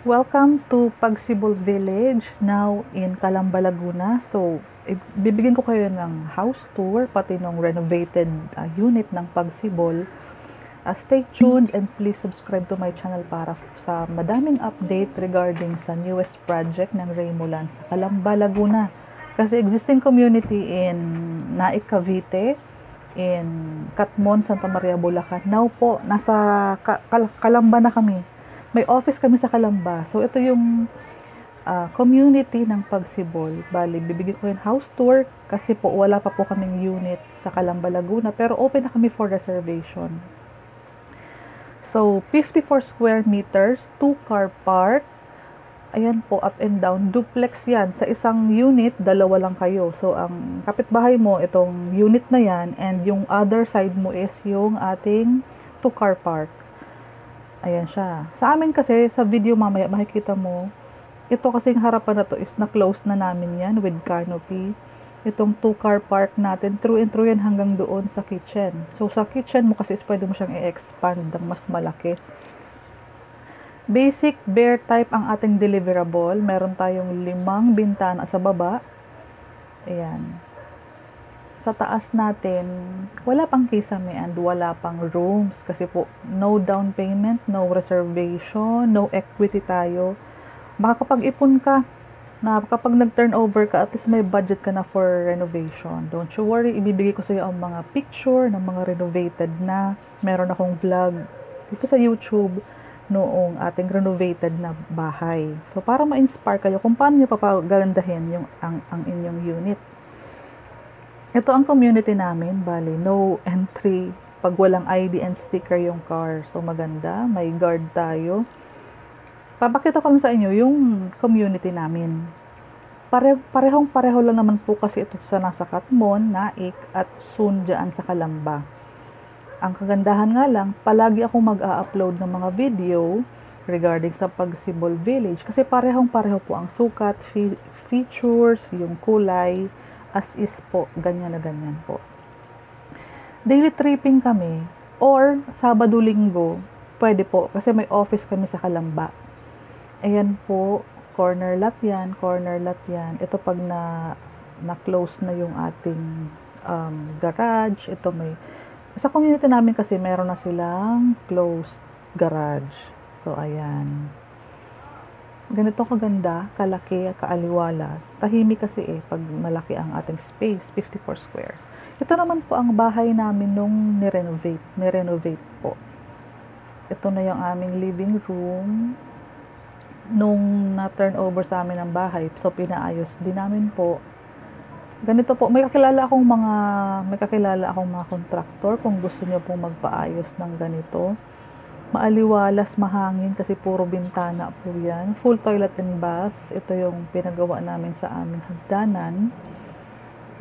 Welcome to Pagsibol Village, now in Calamba, Laguna. So, bibigyan ko kayo ng house tour, pati ng renovated unit ng Pagsibol. Stay tuned and please subscribe to my channel para sa madaming update regarding sa newest project ng Raymulan sa Calamba, Laguna. Kasi existing community in Naik, Cavite, in Catmon, Santa Maria, Bulacan. Now po, nasa Calamba na kami. May office kami sa Calamba. So, ito yung community ng Pagsibol. Bali, bibigyan ko yung house tour kasi po wala pa po kaming unit sa Calamba, Laguna. Pero open na kami for reservation. So, 54 square meters, 2-car park. Ayan po, up and down. Duplex yan. Sa isang unit, dalawa lang kayo. So, ang kapitbahay mo, itong unit na yan. And yung other side mo is yung ating 2-car park. Ayan siya. Sa amin kasi, sa video mamaya, makikita mo, ito kasing harapan na to is na-close na namin yan with canopy. Itong 2-car park natin, through and through yan hanggang doon sa kitchen. So, sa kitchen mo kasi is pwede mo siyang i-expand ng mas malaki. Basic bare type ang ating deliverable. Meron tayong 5 bintana sa baba. Ayan. Sa taas natin, wala pang kisame and wala pang rooms kasi po no down payment, no reservation, no equity tayo. Makakapag-ipon ka na kapag nag-turnover ka, at least may budget ka na for renovation. Don't you worry, ibibigay ko sa iyo ang mga picture ng mga renovated na. Meron akong vlog dito sa YouTube noong ating renovated na bahay. So para ma-inspire kayo kung paano niyo papagandahin yung ang inyong unit. Ito ang community namin, bali, no entry pag walang ID and sticker yung car. So maganda, may guard tayo. Papakita ko lang sa inyo yung community namin. Pareho lang naman po kasi ito sa nasa Catmon, Naik, at soon dyan sa Calamba. Ang kagandahan nga lang, palagi akong mag-a-upload ng mga video regarding sa Pagsibol Village kasi pareho po ang sukat, features, yung kulay, as is po, ganyan na ganyan po. Daily tripping kami, or Sabado-Linggo, pwede po, kasi may office kami sa Calamba. Ayan po, corner lot yan. Ito pag na-close na yung ating garage, ito may, sa community namin kasi meron na silang closed garage. So, ayan. Ganito kaganda, kalaki, kaaliwalas. Tahimik kasi pag malaki ang ating space, 54 squares. Ito naman po ang bahay namin nung nirenovate po. Ito na yung aming living room. Nung na-turn over sa amin ang bahay, so pinaayos din namin po. Ganito po, may kakilala akong mga contractor kung gusto niyo pong magpaayos ng ganito. Maaliwalas, mahangin kasi puro bintana po yan. Full toilet and bath. Ito yung pinagawa namin sa aming hagdanan.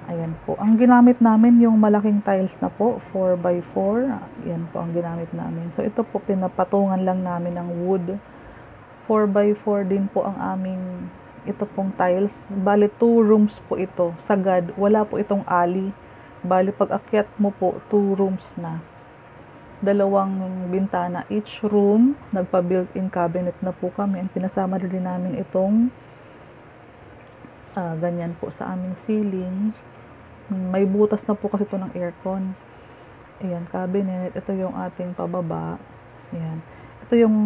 Ayan po. Ang ginamit namin yung malaking tiles na po, 4x4. Ayan po ang ginamit namin. So ito po, pinapatungan lang namin ng wood. 4x4 din po ang aming ito pong tiles. Bali 2 rooms po ito. Sagad. Wala po itong alley. Bali pag akyat mo po, 2 rooms na. 2 bintana each room. Nagpa-built-in cabinet na po kami. And pinasama din namin itong ganyan po sa aming ceiling. May butas na po kasi ito ng aircon. Ayan, cabinet. Ito yung ating pababa. Ayan. Ito yung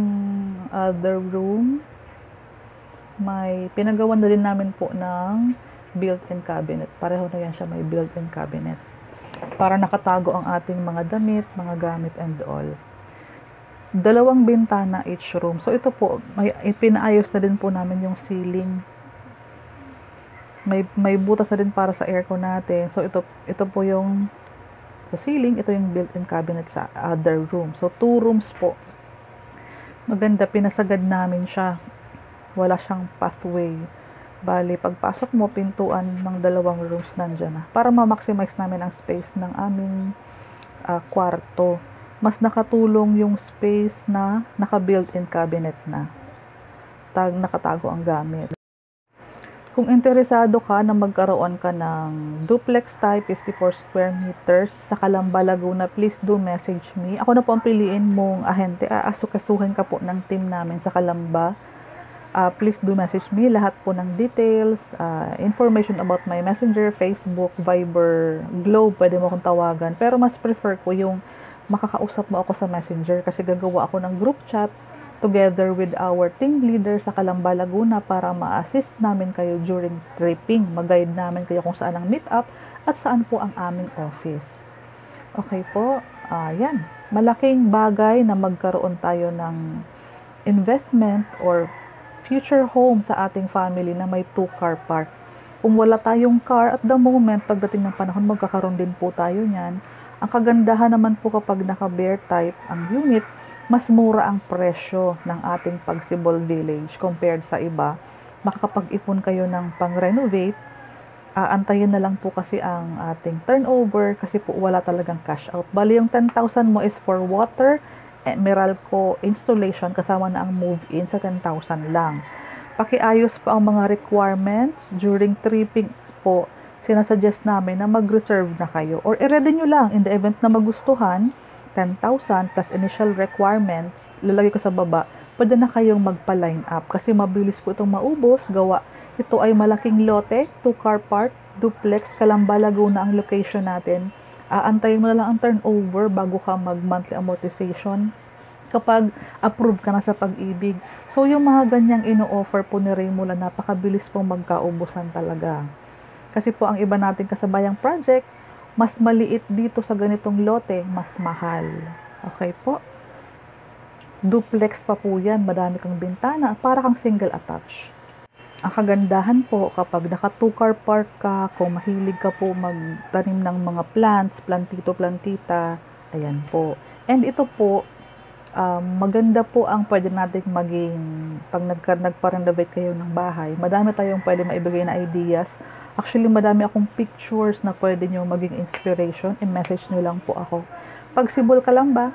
other room. May pinagawan na din namin po ng built-in cabinet. Pareho na yan siya, may built-in cabinet. Para nakatago ang ating mga damit, mga gamit and all. 2 bintana each room. So ito po, pinaayos na din po namin yung ceiling. May butas na din para sa aircon natin. So ito po yung sa ceiling, ito yung built-in cabinet sa other room. So 2 rooms po. Maganda, pinasagad namin siya. Wala siyang pathway. Bali, pagpasok mo, pintuan ng 2 rooms nandyan na. Para ma-maximize namin ang space ng aming kwarto. Mas nakatulong yung space na naka-built-in cabinet na. Nakatago ang gamit. Kung interesado ka na magkaroon ka ng duplex type, 54 square meters sa Calamba, Laguna, please do message me. Ako na po ang piliin mong ahente. Aasukasuhin ka po ng team namin sa Calamba. please do message me lahat po ng details, information about my Messenger, Facebook, Viber, Globe, pwede mo akong tawagan. Pero mas prefer ko yung makakausap mo ako sa Messenger kasi gagawa ako ng group chat together with our team leader sa Calamba, Laguna para ma-assist namin kayo during tripping. Mag-guide namin kayo kung saan ang meet up at saan po ang aming office. Okay po, yan. Malaking bagay na magkaroon tayo ng investment or future home sa ating family na may 2-car park. Kung wala tayong car at the moment, pagdating ng panahon, magkakaroon din po tayo niyan. Ang kagandahan naman po kapag naka-bear type ang unit, mas mura ang presyo ng ating Pagsibol Village compared sa iba. Makakapag-ipon kayo ng pang-renovate. Antayin na lang po kasi ang ating turnover kasi po wala talagang cash out. Bali yung 10,000 mo is for water, Meralco installation kasama na ang move-in sa 10,000 lang. Pakiayos po ang mga requirements during tripping po. Sinasuggest namin na mag-reserve na kayo or i-ready nyo lang in the event na magustuhan. 10,000 plus initial requirements, lalagay ko sa baba, pwede na kayong magpa-line up kasi mabilis po itong maubos. Gawa ito ay malaking lote, 2-car park, duplex, Calamba, Laguna ang location natin. Antayin mo na lang ang turnover bago ka mag-monthly amortization kapag approve ka na sa Pag-ibig. So, yung mga ganyang ino-offer po ni Raymula, napakabilis pong magkaubusan talaga. Kasi po ang iba nating kasabayang project, mas maliit dito sa ganitong lote, mas mahal. Okay po? Duplex pa po yan, madami kang bintana, para kang single attach. Ang kagandahan po kapag naka 2-car park ka, kung mahilig ka po magtanim ng mga plants, plantito, plantita, ayan po. And ito po, maganda po ang pwede nating maging, pag nagpa-renovate kayo ng bahay, madami tayong pwede maibigay na ideas. Actually, madami akong pictures na pwede nyo maging inspiration. I-message nyo lang po ako. Pagsibol Calamba,